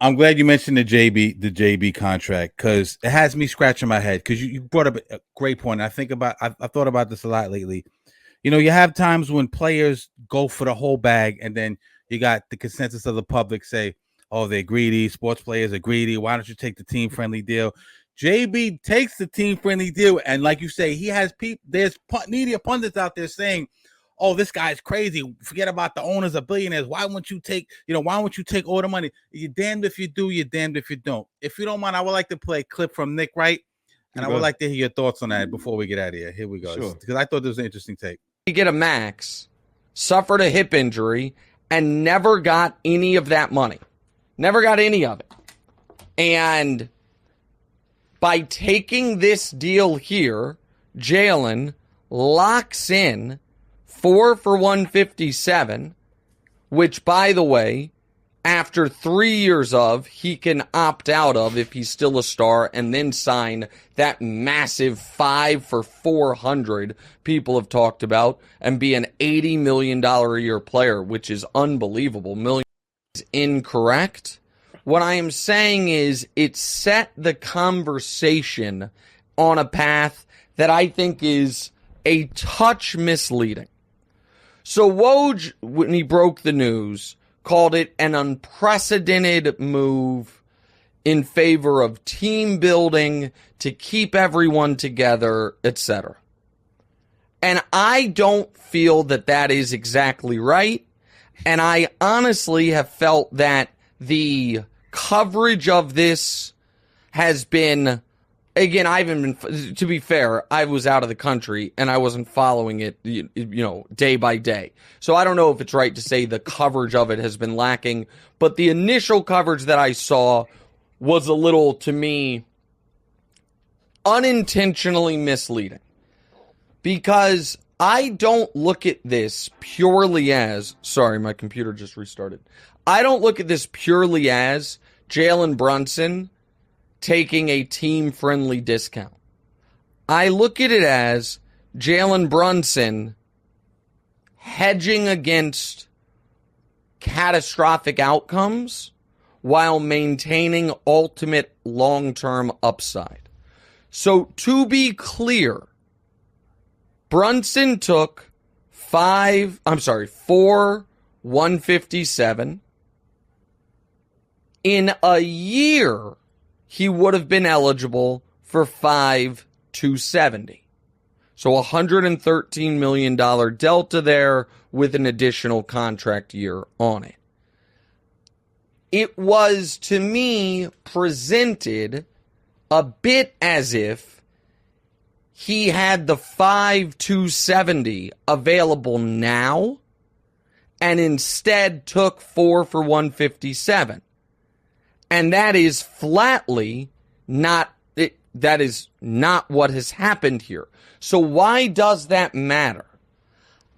I'm glad you mentioned the JB contract because it has me scratching my head because you brought up a great point. I've thought about this a lot lately. You have times when players go for the whole bag, and then you got the consensus of the public say, "Oh, they're greedy. Sports players are greedy. Why don't you take the team friendly deal?" JB takes the team friendly deal, and like you say, he has people. There's media pundits out there saying, "Oh, this guy's crazy. Forget about the owners of billionaires. Why won't you take all the money?" You're damned if you do. You're damned if you don't. If you don't mind, I would like to play a clip from Nick Wright, and I would like to hear your thoughts on that before we get out of here. Here we go. Sure. Because I thought this was an interesting take. He get a max, suffered a hip injury, and never got any of that money. Never got any of it. And by taking this deal here, Jaylen locks in 4 for 157, which, by the way, after 3 years he can opt out of if he's still a star and then sign that massive 5 for 400 people have talked about and be an $80 million a year player, which is unbelievable. Million is incorrect. What I am saying is it set the conversation on a path that I think is a touch misleading. So Woj, when he broke the news, called it an unprecedented move in favor of team building to keep everyone together, etc. And I don't feel that that is exactly right. And I honestly have felt that the coverage of this has been, again, I haven't been, to be fair, I was out of the country and I wasn't following it, day by day. So I don't know if it's right to say the coverage of it has been lacking, but the initial coverage that I saw was a little, to me, unintentionally misleading. Because I don't look at this purely as, sorry, my computer just restarted. I don't look at this purely as Jaylen Brunson taking a team-friendly discount. I look at it as Jaylen Brunson hedging against catastrophic outcomes while maintaining ultimate long-term upside. So to be clear, Brunson took 4 157. In a year, he would have been eligible for 5 270. So $113 million delta there with an additional contract year on it. It was, to me, presented a bit as if he had the 5 270 available now and instead took 4 for 157. And that is flatly not that is not what has happened here. So why does that matter?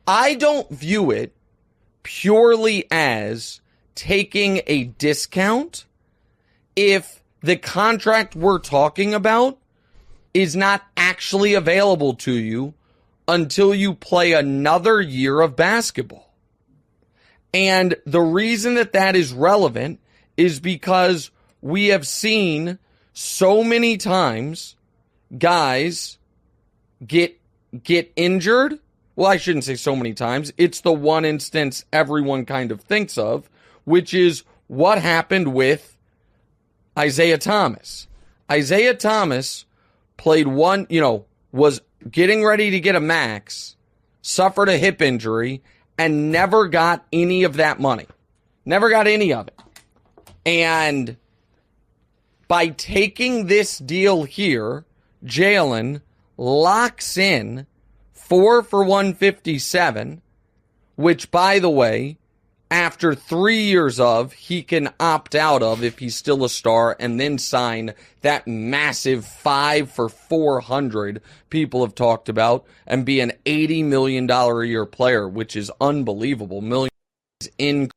I don't view it purely as taking a discount if the contract we're talking about is not actually available to you until you play another year of basketball. And the reason that that is relevant is because we have seen so many times guys get injured. Well, I shouldn't say so many times. It's the one instance everyone kind of thinks of, which is what happened with Isaiah Thomas. Isaiah Thomas played was getting ready to get a max, suffered a hip injury, and never got any of that money. Never got any of it. And by taking this deal here, Jaylen locks in 4 for 157, which, by the way, after 3 years he can opt out of if he's still a star and then sign that massive 5 for 400 people have talked about and be an $80 million a year player, which is unbelievable. Millions in.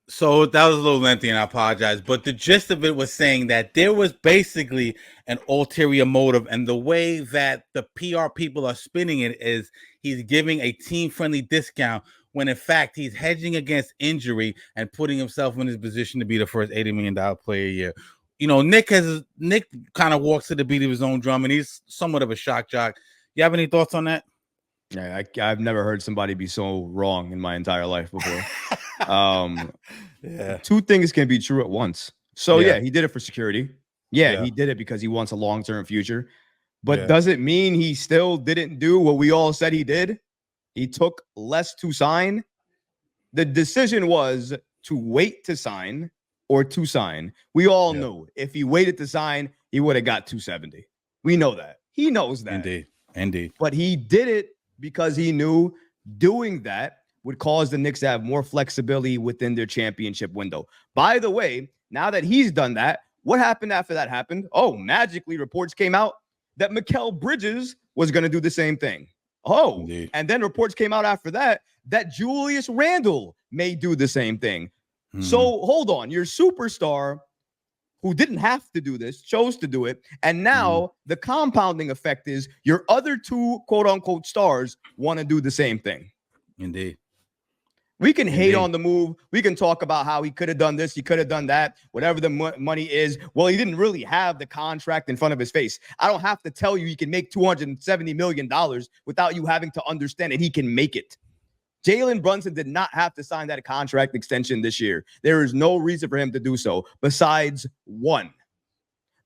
So that was a little lengthy, and I apologize. But the gist of it was saying that there was basically an ulterior motive, and the way that the PR people are spinning it is he's giving a team-friendly discount, when in fact he's hedging against injury and putting himself in his position to be the first $80 million player a year. You know, Nick kind of walks to the beat of his own drum, and he's somewhat of a shock jock. You have any thoughts on that? Yeah, I've never heard somebody be so wrong in my entire life before. Yeah. Two things can be true at once. So yeah, he did it for security. Yeah, he did it because he wants a long-term future. But does it mean he still didn't do what we all said he did? He took less to sign. The decision was to wait to sign or to sign. We all knew if he waited to sign, he would have got 270. We know that. He knows that. Indeed. But he did it because he knew doing that would cause the Knicks to have more flexibility within their championship window. By the way, now that he's done that, what happened after that happened? Oh, magically, reports came out that Mikal Bridges was going to do the same thing. Oh, indeed. And then reports came out after that Julius Randle may do the same thing. So hold on, your superstar who didn't have to do this chose to do it. And now the compounding effect is your other two quote unquote stars want to do the same thing. Indeed. We can hate on the move. We can talk about how he could have done this. He could have done that, whatever the money is. Well, he didn't really have the contract in front of his face. I don't have to tell you he can make $270 million without you having to understand that he can make it. Jaylen Brunson did not have to sign that contract extension this year. There is no reason for him to do so besides one,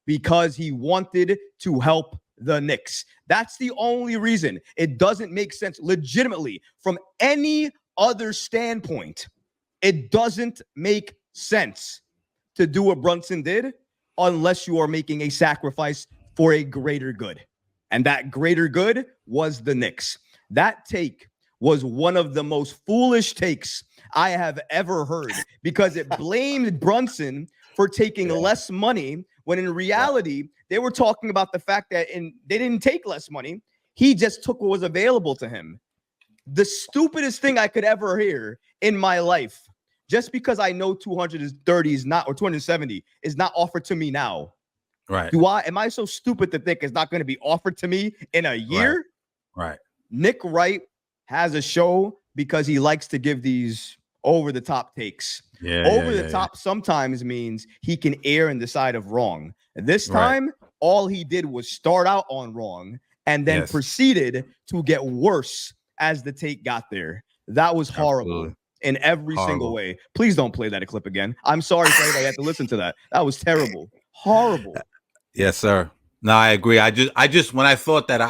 because he wanted to help the Knicks. That's the only reason. It doesn't make sense legitimately from any other standpoint. It doesn't make sense to do what Brunson did unless you are making a sacrifice for a greater good. And that greater good was the Knicks. That take was one of the most foolish takes I have ever heard because it blamed Brunson for taking less money when in reality, they were talking about the fact that they didn't take less money. He just took what was available to him. The stupidest thing I could ever hear in my life, just because I know 230 is not, or 270 is not offered to me now. Right. Am I so stupid to think it's not going to be offered to me in a year? Right. Nick Wright has a show because he likes to give these over-the-top takes. Over-the-top sometimes means he can err in the side of wrong. This time, all he did was start out on wrong and then proceeded to get worse as the take got there. That was horrible in every single way. Please don't play that clip again. I'm sorry for everybody had to listen to that. That was terrible. Horrible. Yes, sir. No, I agree. I just when I thought that